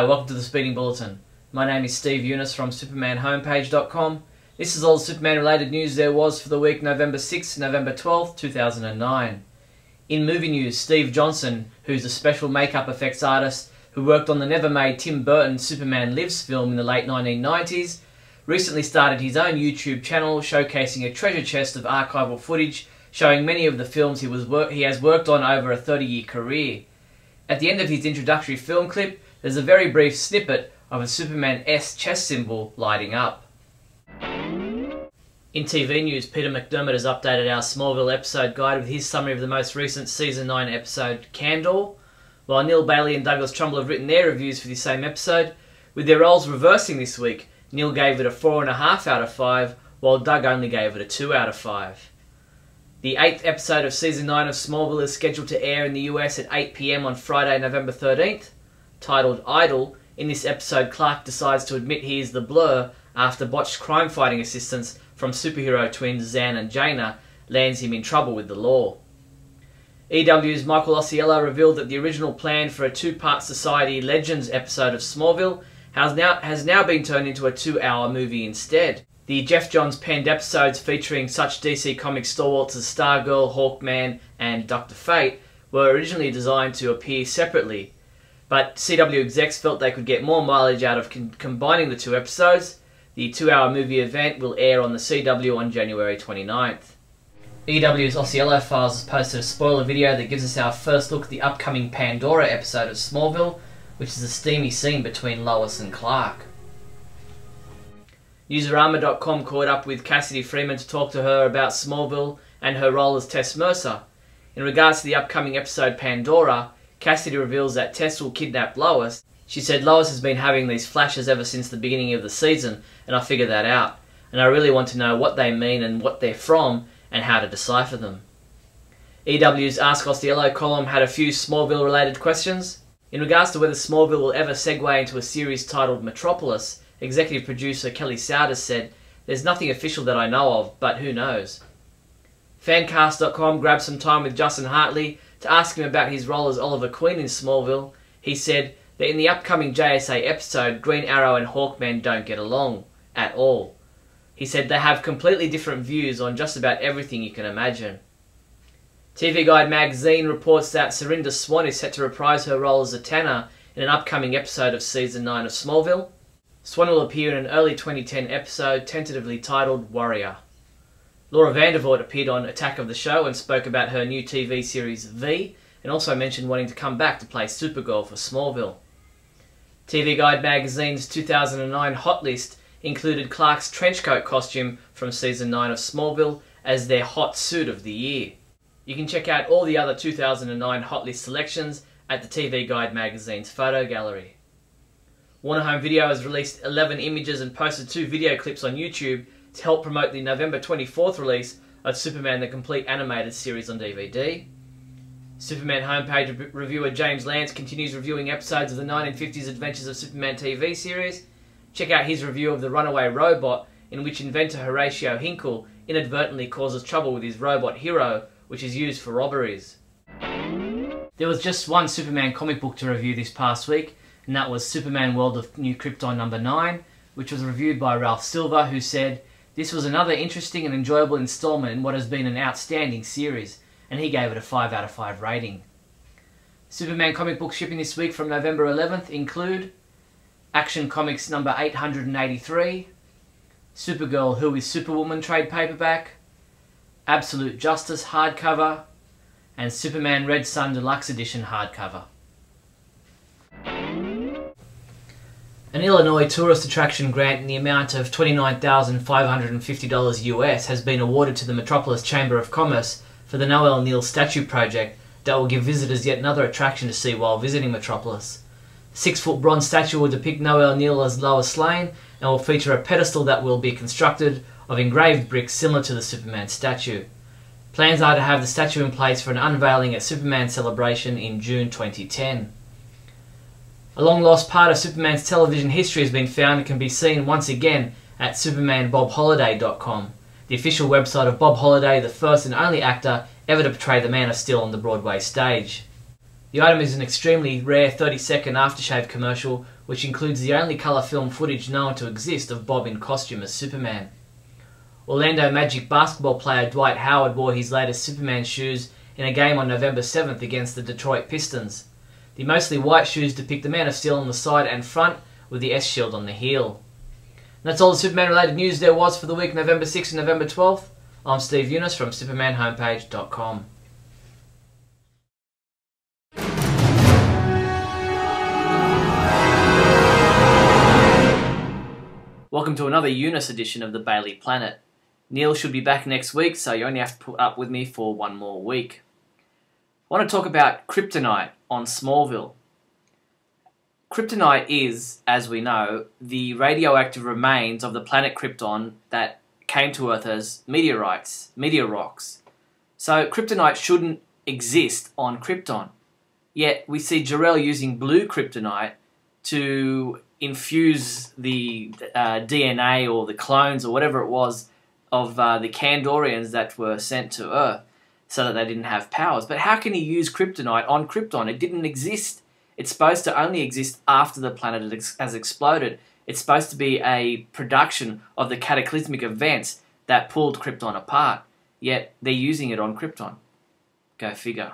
Hi, welcome to the Speeding Bulletin. My name is Steve Younis from supermanhomepage.com. This is all the Superman related news there was for the week November 6th to November 12th, 2009. In movie news, Steve Johnson, who's a special makeup effects artist who worked on the never-made Tim Burton Superman Lives film in the late 1990s, recently started his own YouTube channel showcasing a treasure chest of archival footage showing many of the films he has worked on over a 30-year career. At the end of his introductory film clip, there's a very brief snippet of a Superman S chest symbol lighting up. In TV news, Peter McDermott has updated our Smallville episode guide with his summary of the most recent Season 9 episode, Candor, while Neal Bailey and Douglas Trumbull have written their reviews for the same episode. With their roles reversing this week, Neal gave it a 4.5 out of 5, while Doug only gave it a 2 out of 5. The 8th episode of Season 9 of Smallville is scheduled to air in the US at 8 PM on Friday, November 13th. Titled Idol, in this episode Clark decides to admit he is the Blur after botched crime-fighting assistance from superhero twins Zan and Jaina lands him in trouble with the law. EW's Michael Osiello revealed that the original plan for a two-part Society Legends episode of Smallville has now been turned into a 2-hour movie instead. The Jeff Johns penned episodes featuring such DC Comics stalwarts as Stargirl, Hawkman and Dr. Fate were originally designed to appear separately, but CW execs felt they could get more mileage out of combining the two episodes. The 2-hour movie event will air on the CW on January 29th. EW's Osiello Files has posted a spoiler video that gives us our first look at the upcoming Pandora episode of Smallville, which is a steamy scene between Lois and Clark. Userama.com caught up with Cassidy Freeman to talk to her about Smallville and her role as Tess Mercer. In regards to the upcoming episode Pandora, Cassidy reveals that Tess will kidnap Lois. She said Lois has been having these flashes ever since the beginning of the season, and I figured that out. And I really want to know what they mean and what they're from, and how to decipher them. EW's Ask Osiello column had a few Smallville related questions. In regards to whether Smallville will ever segue into a series titled Metropolis, executive producer Kelly Souders said, "There's nothing official that I know of, but who knows." Fancast.com grabbed some time with Justin Hartley to ask him about his role as Oliver Queen in Smallville. He said that in the upcoming JSA episode, Green Arrow and Hawkman don't get along at all. He said they have completely different views on just about everything you can imagine. TV Guide magazine reports that Serinda Swan is set to reprise her role as Zatanna in an upcoming episode of Season 9 of Smallville. Swan will appear in an early 2010 episode tentatively titled Warrior. Laura Vandervoort appeared on Attack of the Show and spoke about her new TV series V, and also mentioned wanting to come back to play Supergirl for Smallville. TV Guide magazine's 2009 Hot List included Clark's trenchcoat costume from Season 9 of Smallville as their hot suit of the year. You can check out all the other 2009 Hot List selections at the TV Guide magazine's photo gallery. Warner Home Video has released 11 images and posted 2 video clips on YouTube to help promote the November 24th release of Superman the Complete Animated Series on DVD. Superman homepage reviewer James Lance continues reviewing episodes of the 1950s Adventures of Superman TV series. Check out his review of The Runaway Robot, in which inventor Horatio Hinkle inadvertently causes trouble with his robot Hero, which is used for robberies. There was just one Superman comic book to review this past week, and that was Superman World of New Krypton number 9, which was reviewed by Ralph Silver, who said, "This was another interesting and enjoyable installment in what has been an outstanding series," and he gave it a 5 out of 5 rating. Superman comic books shipping this week from November 11th include Action Comics number 883, Supergirl Who is Superwoman trade paperback, Absolute Justice hardcover, and Superman Red Sun Deluxe Edition hardcover. An Illinois tourist attraction grant in the amount of $29,550 US has been awarded to the Metropolis Chamber of Commerce for the Noel Neal Statue Project that will give visitors yet another attraction to see while visiting Metropolis. The 6-foot bronze statue will depict Noel Neal as Lois Lane and will feature a pedestal that will be constructed of engraved bricks similar to the Superman statue. Plans are to have the statue in place for an unveiling at Superman Celebration in June 2010. A long-lost part of Superman's television history has been found and can be seen once again at SupermanBobHoliday.com, the official website of Bob Holliday, the first and only actor ever to portray the Man of Steel on the Broadway stage. The item is an extremely rare 30-second aftershave commercial which includes the only colour film footage known to exist of Bob in costume as Superman. Orlando Magic basketball player Dwight Howard wore his latest Superman shoes in a game on November 7th against the Detroit Pistons. The mostly white shoes depict the Man of Steel on the side and front, with the S-shield on the heel. And that's all the Superman-related news there was for the week November 6th and November 12th. I'm Steve Younis from SupermanHomepage.com. Welcome to another Younis edition of the Bailey Planet. Neal should be back next week, so you only have to put up with me for one more week. I want to talk about kryptonite on Smallville. Kryptonite is, as we know, the radioactive remains of the planet Krypton that came to Earth as meteor rocks. So kryptonite shouldn't exist on Krypton. Yet we see Jor-El using blue kryptonite to infuse the DNA or the clones or whatever it was of the Kandorians that were sent to Earth so that they didn't have powers. But how can he use kryptonite on Krypton? It didn't exist. It's supposed to only exist after the planet has exploded. It's supposed to be a production of the cataclysmic events that pulled Krypton apart. Yet they're using it on Krypton. Go figure.